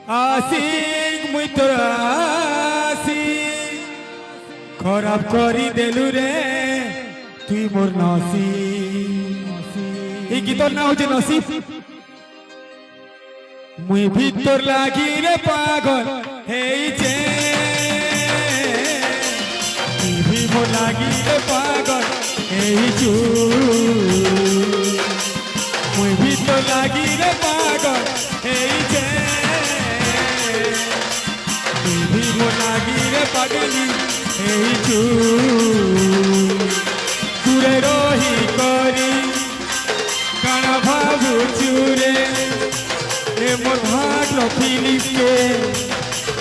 আশিক মুই তোর আশিক খরাব করি দেলু রে তুই মোর নসিব। এই গীতর না হচ্ছে নসিব। মুই ভিতর লাগি রে পাগল হেইছে, মোর লাগি রে পাগল হেইছু, মুই ভিতর লাগি রে পাগল হেইছে, মোর লাগি রে পাগলি হেইছু। দূরে রহি করি কাণ ভাবুছু রে এ মোর ভাগ্য ফিলিপকে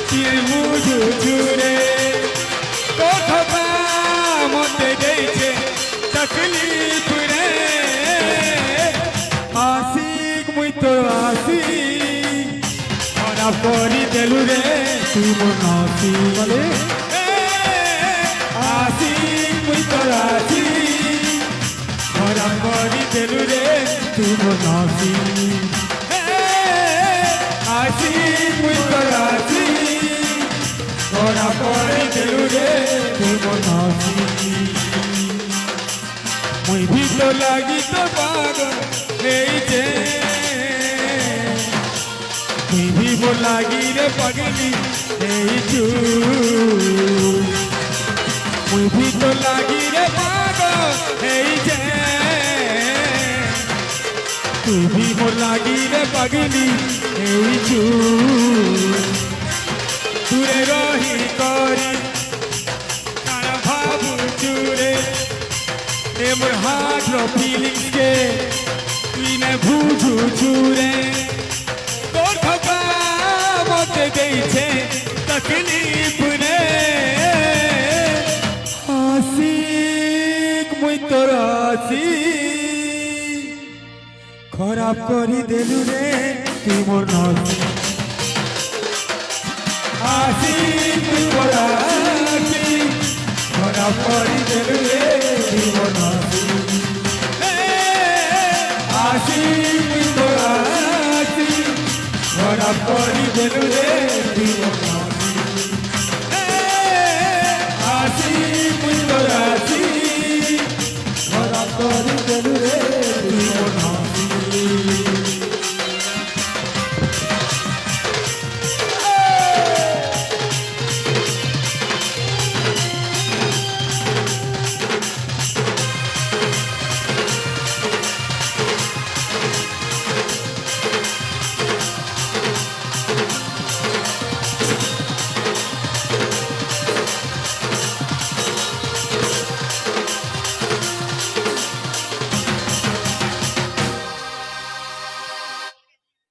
তুই বুঝুছু রে। কথা মতে দেইছে তকলিফ রে আশিক মুই তো আশিক খরাব করি দেলু রে তুই মোর নসিব। আশিক মুই তো আশিক খরাব করি দেলু রে তুই মোর নসিব। আশিক মুই তো আশিক খরাব করি দেলু রে তুই মোর নসিব। মুই ভিতর লাগি তো পাগল হেইছে, মুই ভিতর লাগি রে পাগলি হেইছু, মুই ভিতর লাগি রে পাগল হেইছে, তুই ভিতর লাগি রে পাগলি হেইছু। দূরে রহি করি কাণ ভাবুছু রে এ মোর হার্ট ফিলিংস কে তুই না বুঝুছু রে। তোর ধোকা মতে দেইছে তকলিফ রে আশিক মুই তোর আশিক খরাব করি দেলু রে তুই মোর নসিব। আশিক মুই তোর আশিক খরাব করি দেলু রে তুই মোর নসিব। আশিক মুই তোর আশিক খরাব করি দেলু রে তুই মোর নসিব।